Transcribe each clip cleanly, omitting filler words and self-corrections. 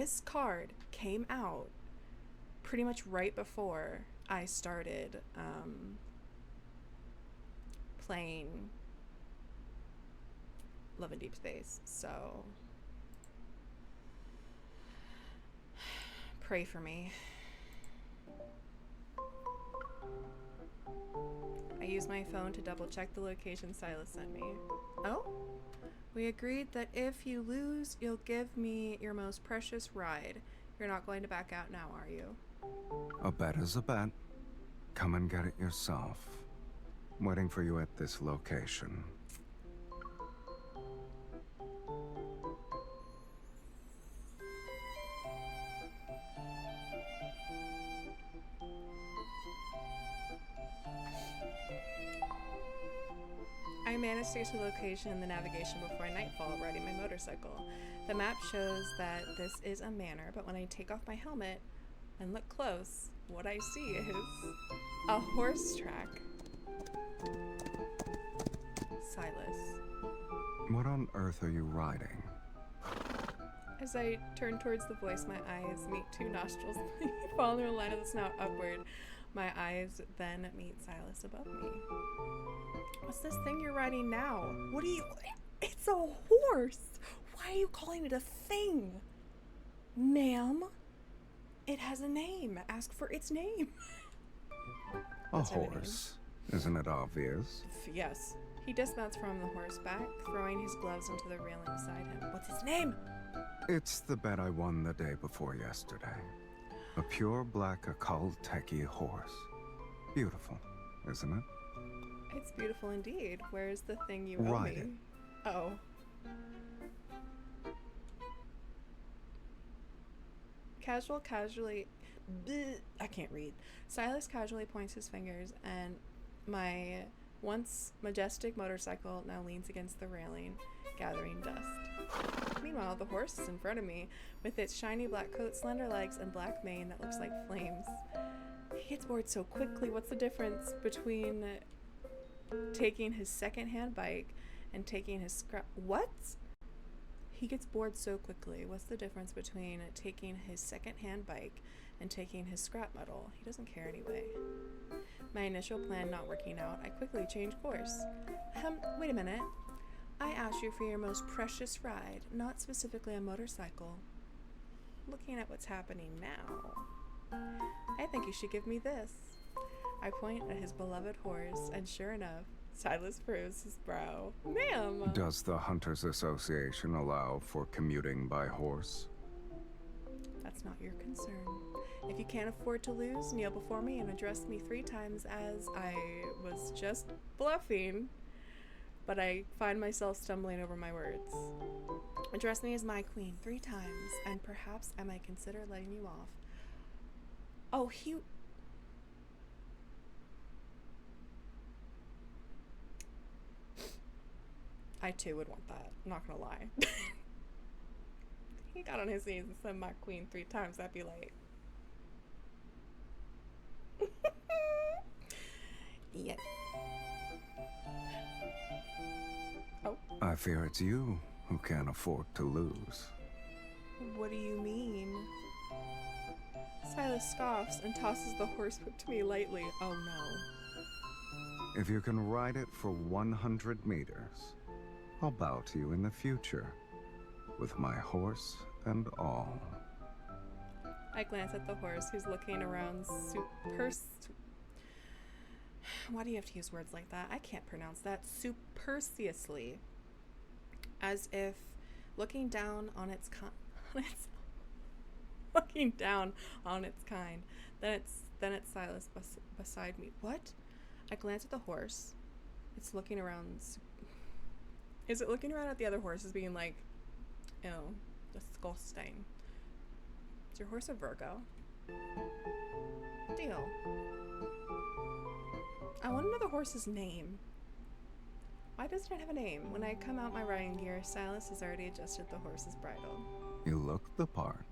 this card came out pretty much right before I started playing Love and Deepspace, so pray for me. I used my phone to double check the location Silas sent me. Oh? We agreed that if you lose, you'll give me your most precious ride. You're not going to back out now, are you? A bet is a bet. Come and get it yourself. Waiting for you at this location. I managed to get to the location in the navigation before nightfall riding my motorcycle. The map shows that this is a manor, but when I take off my helmet and look close, what I see is a horse track. Silas. What on earth are you riding? As I turn towards the voice, my eyes meet two nostrils following the line of the snout upward. My eyes then meet Silas above me. What's this thing you're riding now? What are you... It's a horse! Why are you calling it a thing? Ma'am, it has a name. Ask for its name. A horse. Isn't it obvious? Yes. He dismounts from the horseback, throwing his gloves into the railing beside him. What's his name? It's the bet I won the day before yesterday. A pure black occult techie horse. Beautiful, isn't it? It's beautiful indeed. Where's the thing you owe Ride me? it. Oh. Casually... Bleh, I can't read. Silas casually points his fingers, and my once majestic motorcycle now leans against the railing, gathering dust. Meanwhile, the horse is in front of me, with its shiny black coat, slender legs, and black mane that looks like flames. He gets bored so quickly. What's the difference between taking his second-hand bike and taking his scrap... What? He gets bored so quickly. What's the difference between taking his second-hand bike and taking his scrap metal? He doesn't care anyway. My initial plan not working out, I quickly change course. Wait a minute. I asked you for your most precious ride, not specifically a motorcycle. Looking at what's happening now, I think you should give me this. I point at his beloved horse, and sure enough, Silas furrows his brow. Ma'am! Does the Hunters Association allow for commuting by horse? That's not your concern. If you can't afford to lose, kneel before me and address me 3 times as I was just bluffing, but I find myself stumbling over my words. Address me as my queen 3 times, and perhaps I might consider letting you off. Oh, I too would want that. I'm not gonna lie. He got on his knees and said my queen 3 times. I'd be like... Yep. Oh. I fear it's you who can't afford to lose. What do you mean? Silas scoffs and tosses the horsewhip to me lightly. Oh no. If you can ride it for 100 meters, I'll bow to you in the future, with my horse and all. I glance at the horse, who's looking around why do you have to use words like that? I can't pronounce that. Superciliously. As if looking down on its looking down on its kind. Then it's Silas beside me. What? I glance at the horse. It's looking around. Is it looking around at the other horses being like, ew, disgusting? Is your horse a Virgo? Deal. I want to know the horse's name. Why doesn't it have a name? When I come out my riding gear, Silas has already adjusted the horse's bridle. You look the part.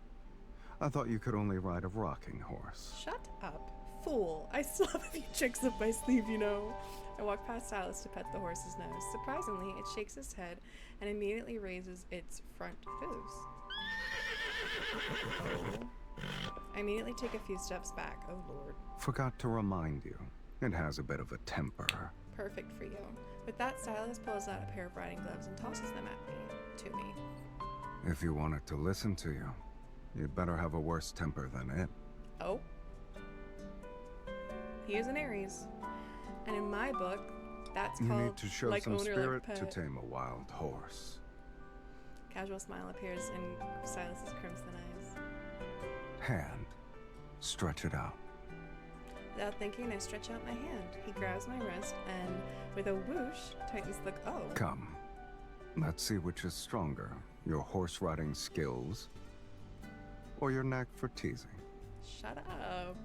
I thought you could only ride a rocking horse. Shut up, fool. I still have a few tricks up my sleeve, you know. I walk past Silas to pet the horse's nose. Surprisingly, it shakes its head and immediately raises its front hooves. Oh. I immediately take a few steps back. Oh lord. Forgot to remind you, it has a bit of a temper. Perfect for you. With that, Silas pulls out a pair of riding gloves and tosses them at me. To me. If you want it to listen to you, you'd better have a worse temper than it. Oh. He is an Aries. And in my book, that's You called need to show like some owner, spirit like to pet. tame a wild horse. Casual smile appears in Silas's crimson eyes. Hand. Stretch it out. Without thinking, I stretch out my hand. He grabs my wrist and, with a whoosh, tightens the... Oh. Come. Let's see which is stronger. Your horse riding skills or your knack for teasing. Shut up.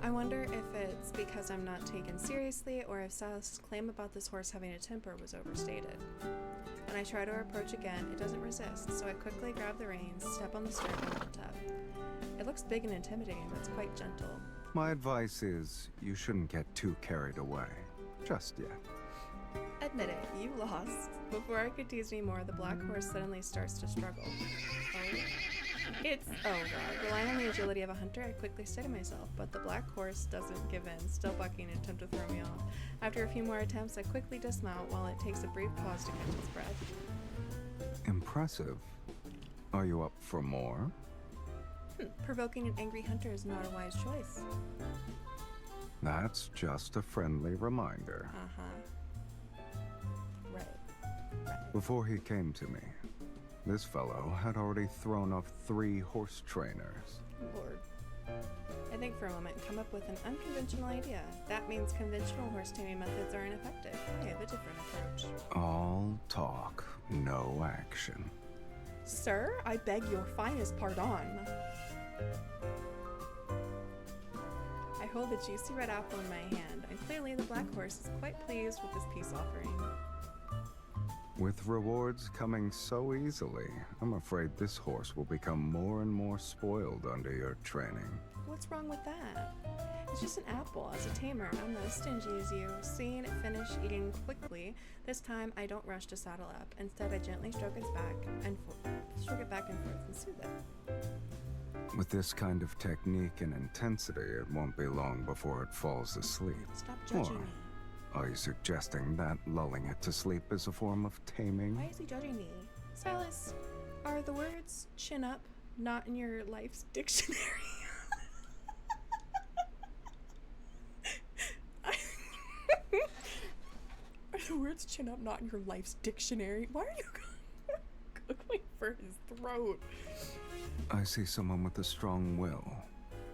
I wonder if it's because I'm not taken seriously or if Silas's claim about this horse having a temper was overstated. When I try to approach again, it doesn't resist, so I quickly grab the reins, step on the stirrup, and mount up. It looks big and intimidating, but it's quite gentle. My advice is you shouldn't get too carried away. Just yet. Admit it, you lost. Before I could tease anymore, the black horse suddenly starts to struggle. Oh. Oh god. Relying on the agility of a hunter, I quickly say to myself, but the black horse doesn't give in, still bucking in an attempt to throw me off. After a few more attempts, I quickly dismount while it takes a brief pause to catch its breath. Impressive. Are you up for more? Provoking an angry hunter is not a wise choice. That's just a friendly reminder. Right. Before he came to me, this fellow had already thrown off 3 horse trainers. Lord. I think for a moment and come up with an unconventional idea. That means conventional horse taming methods are ineffective. I have a different approach. All talk, no action. Sir, I beg your finest pardon. I hold the juicy red apple in my hand, and clearly the black horse is quite pleased with this peace offering. With rewards coming so easily, I'm afraid this horse will become more and more spoiled under your training. What's wrong with that? It's just an apple. As a tamer, I'm not as stingy as you. Seeing it finish eating quickly, this time I don't rush to saddle up. Instead, I gently stroke it back and forth and soothe it. With this kind of technique and intensity, it won't be long before it falls asleep. Stop judging Or me. are you suggesting that lulling it to sleep is a form of taming? Why is he judging me? Silas, are the words chin up not in your life's dictionary? Are the words chin up not in your life's dictionary? Why are you going for his throat? I see someone with a strong will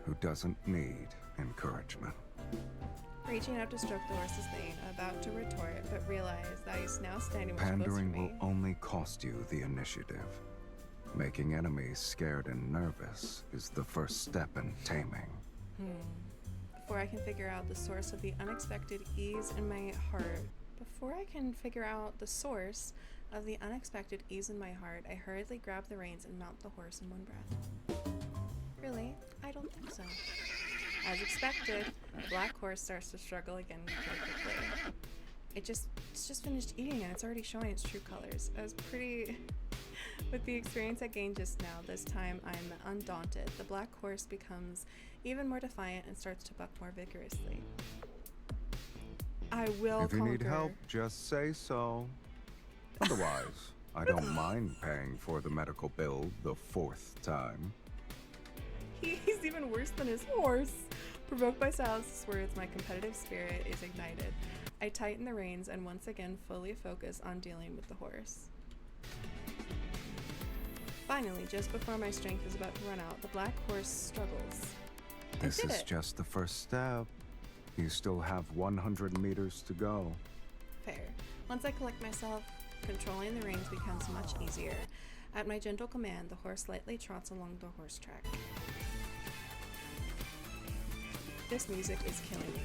who doesn't need encouragement. Reaching up to stroke the horse's mane, about to retort, but realize that he's now standing much closer to Pandering me. will only cost you the initiative. Making enemies scared and nervous is the first step in taming. Before I can figure out the source of the unexpected ease in my heart, I hurriedly grab the reins and mount the horse in one breath. Really? I don't think so. As expected, the black horse starts to struggle again very quickly. It's just finished eating and it's already showing its true colors. I was pretty... With the experience I gained just now, this time I'm undaunted. The black horse becomes even more defiant and starts to buck more vigorously. I will If you conquer. need help, just say so. Otherwise, I don't mind paying for the medical bill the 4th time. He's even worse than his horse. Provoked by Silas's words, my competitive spirit is ignited. I tighten the reins and once again fully focus on dealing with the horse. Finally, just before my strength is about to run out, the black horse struggles. This did is it. just the first step. You still have 100 meters to go. Fair. Once I collect myself, controlling the reins becomes much easier. At my gentle command, the horse lightly trots along the horse track. This music is killing me.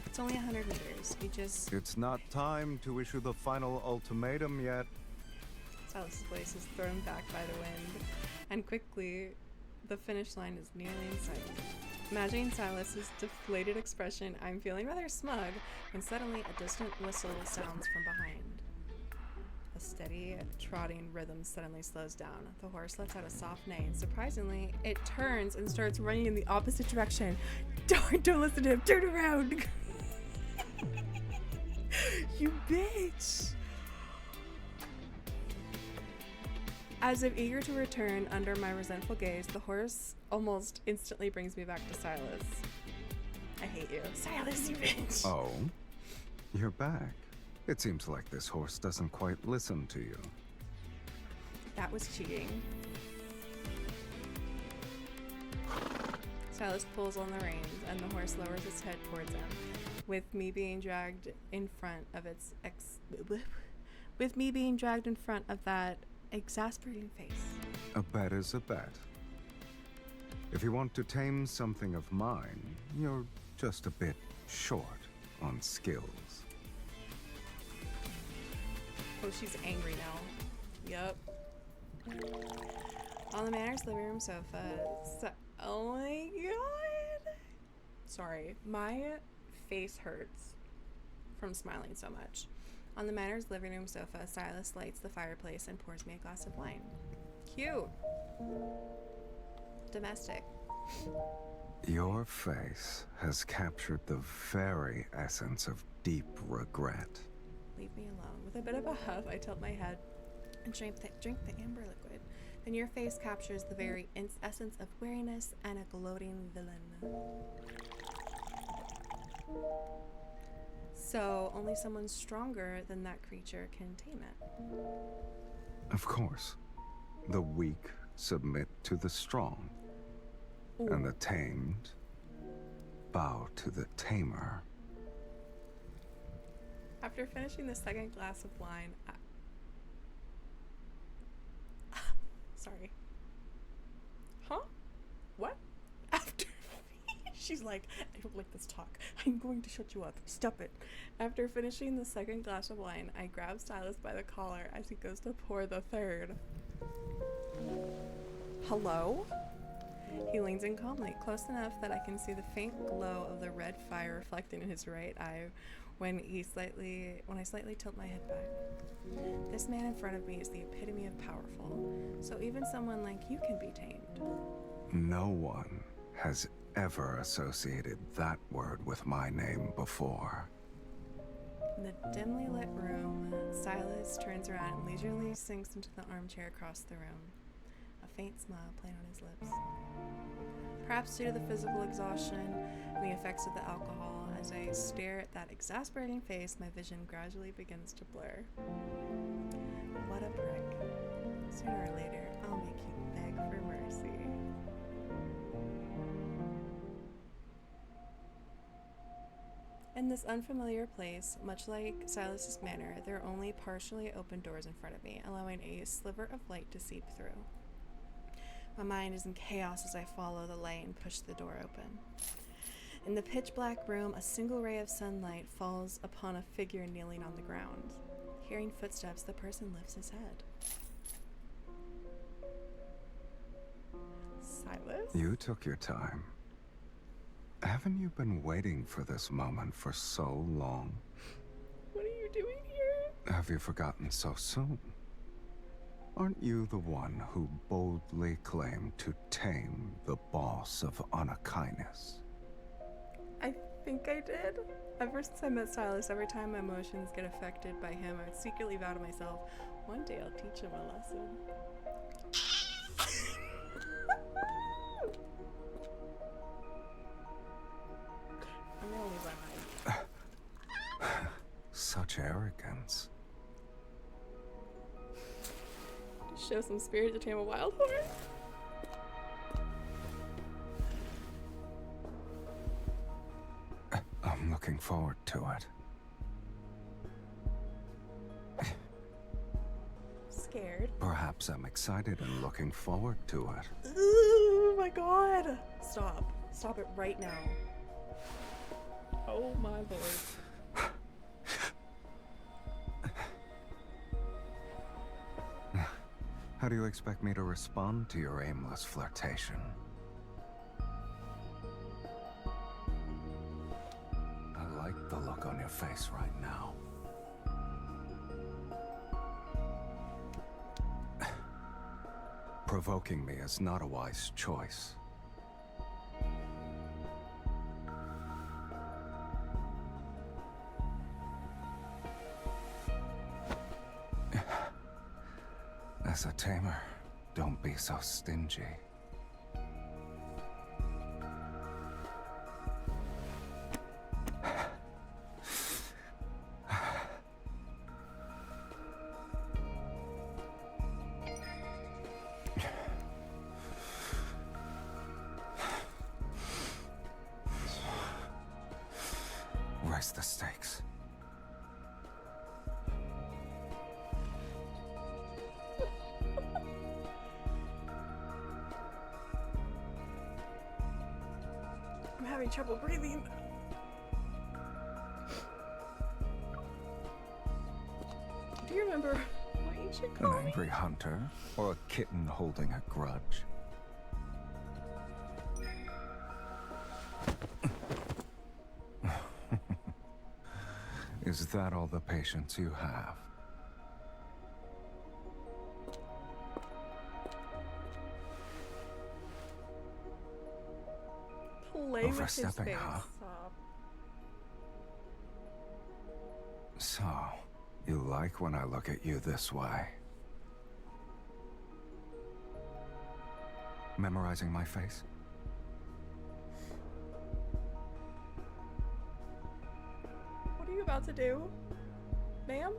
It's only 100 meters. You just... It's not time to issue the final ultimatum yet. Silas's voice is thrown back by the wind, and quickly, the finish line is nearly in sight. Imagining Silas's deflated expression, I'm feeling rather smug when suddenly a distant whistle sounds from behind. A steady, trotting rhythm suddenly slows down. The horse lets out a soft neigh, and surprisingly, it turns and starts running in the opposite direction. Don't listen to him. Turn around. You bitch. As if eager to return under my resentful gaze, the horse almost instantly brings me back to Silas. I hate you. Silas, you bitch. Oh, you're back. It seems like this horse doesn't quite listen to you. That was cheating. Silas pulls on the reins, and the horse lowers its head towards him, with me being dragged in front of that exasperating face. A bet is a bet. If you want to tame something of mine, you're just a bit short on skills. Oh, she's angry now. Yup. On the Manor's living room sofa. Oh my god. Sorry, my face hurts from smiling so much. On the Manor's living room sofa, Silas lights the fireplace and pours me a glass of wine. Cute. Domestic. Your face has captured the very essence of deep regret. Leave me alone. With a bit of a huff, I tilt my head and drink the amber liquid. Then your face captures the very essence of weariness and a gloating villain. So, only someone stronger than that creature can tame it. Of course. The weak submit to the strong. Ooh. And the tamed bow to the tamer. After finishing the second glass of wine, sorry. Huh? What? After she's like, I don't like this talk. I'm going to shut you up. Stop it. After finishing the second glass of wine, I grab Silas by the collar as he goes to pour the third. Hello? He leans in calmly, close enough that I can see the faint glow of the red fire reflecting in his right eye when I slightly tilt my head back. This man in front of me is the epitome of powerful, so even someone like you can be tamed. No one has ever associated that word with my name before. In the dimly lit room, Silas turns around and leisurely sinks into the armchair across the room, a faint smile playing on his lips. Perhaps due to the physical exhaustion and the effects of the alcohol, as I stare at that exasperating face, my vision gradually begins to blur. What a prick. Sooner or later, I'll make you beg for mercy. In this unfamiliar place, much like Silas's manor, there are only partially open doors in front of me, allowing a sliver of light to seep through. My mind is in chaos as I follow the light and push the door open. In the pitch-black room, a single ray of sunlight falls upon a figure kneeling on the ground. Hearing footsteps, the person lifts his head. Silas? You took your time. Haven't you been waiting for this moment for so long? What are you doing here? Have you forgotten so soon? Aren't you the one who boldly claimed to tame the boss of Anakainis? I think I did. Ever since I met Silas, every time my emotions get affected by him, I would secretly vow to myself, one day I'll teach him a lesson. I'm gonna lose my mind. Such arrogance. Show some spirit to tame a wild horse. I'm looking forward to it. Scared. Perhaps I'm excited and looking forward to it. Oh my god. Stop. Stop it right now. Oh my lord. How do you expect me to respond to your aimless flirtation? I like the look on your face right now. provoking me is not a wise choice. As a tamer, don't be so stingy. Raise the stakes. I'm having trouble breathing. Do you remember what you should call An angry hunter or a kitten holding a grudge? Is that all the patience you have? Play with his Overstepping, face. huh? Stop. So, you like when I look at you this way? Memorizing my face? What are you about to do, ma'am?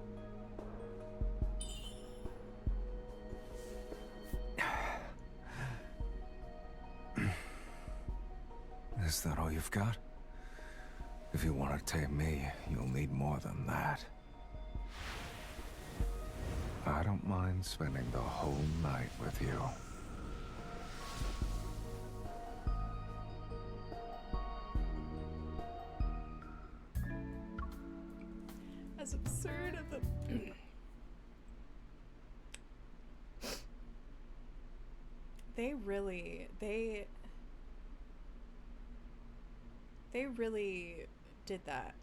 Is that all you've got? If you want to tame me, you'll need more than that. I don't mind spending the whole night with you. As absurd of the they really did that.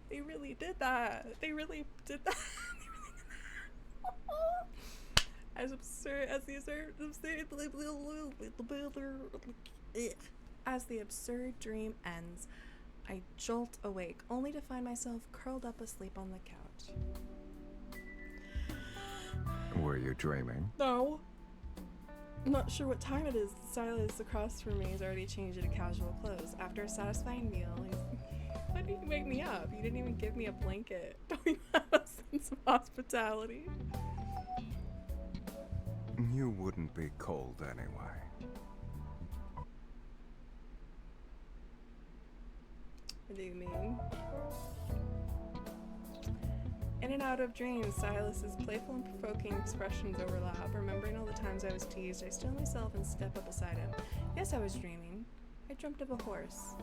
They really did that. As absurd as the absurd dream ends, I jolt awake, only to find myself curled up asleep on the couch. Were you dreaming? No. I'm not sure what time it is. The stylist across from me has already changed into casual clothes. After a satisfying meal, why did you wake me up? You didn't even give me a blanket. Don't you have a sense of hospitality? You wouldn't be cold anyway. What do you mean? In and out of dreams, Silas's playful and provoking expressions overlap. Remembering all the times I was teased, I still myself and step up beside him. Yes, I was dreaming. I dreamt of a horse.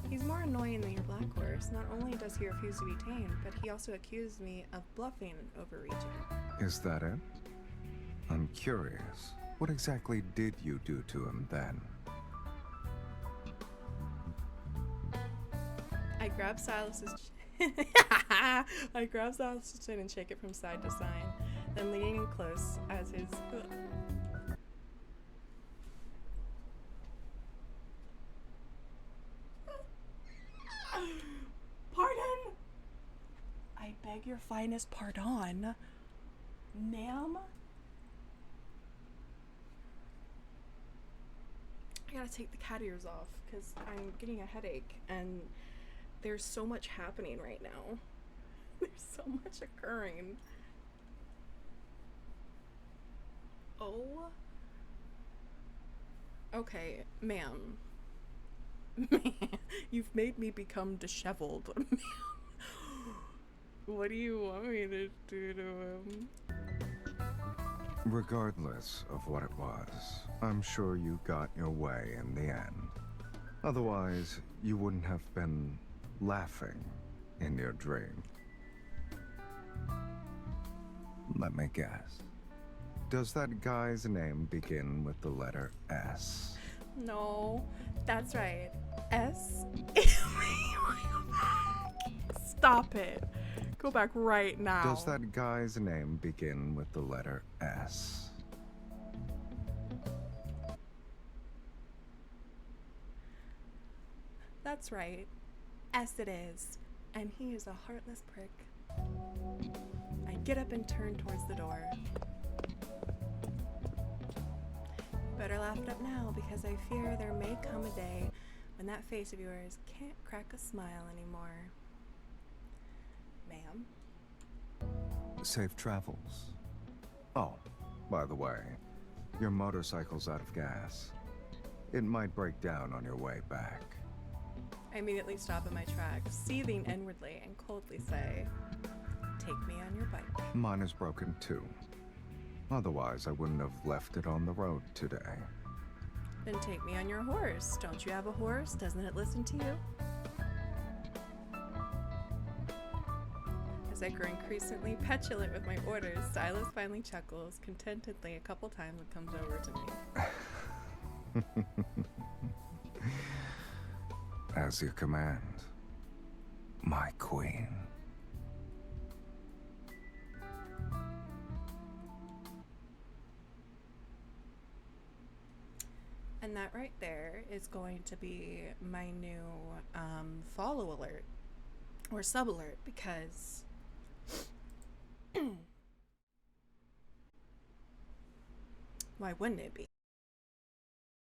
He's more annoying than your black horse. Not only does he refuse to be tamed, but he also accused me of bluffing and overreaching. Is that it? I'm curious. What exactly did you do to him then? I grab Silas's chin and shake it from side to side, then leaning in close as his Pardon? I beg your finest pardon, ma'am? I gotta take the cat ears off because I'm getting a headache and there's so much happening right now. There's so much occurring. Oh. Okay, ma'am. You've made me become disheveled. What do you want me to do to him? Regardless of what it was, I'm sure you got your way in the end. Otherwise, you wouldn't have been laughing in your dream. Let me guess. Does that guy's name begin with the letter S? No, that's right. S. Stop it. Go back right now. Does that guy's name begin with the letter S? That's right. S it is. And he is a heartless prick. I get up and turn towards the door. Better laugh it up now, because I fear there may come a day when that face of yours can't crack a smile anymore. Ma'am? Safe travels. Oh, by the way, your motorcycle's out of gas. It might break down on your way back. I immediately stop in my tracks, seething inwardly, and coldly say, "Take me on your bike." Mine is broken too. Otherwise, I wouldn't have left it on the road today. Then take me on your horse. Don't you have a horse? Doesn't it listen to you? As I grow increasingly petulant with my orders, Silas finally chuckles contentedly a couple times and comes over to me. As you command, my queen. And that right there is going to be my new follow alert or sub alert, because why wouldn't it be?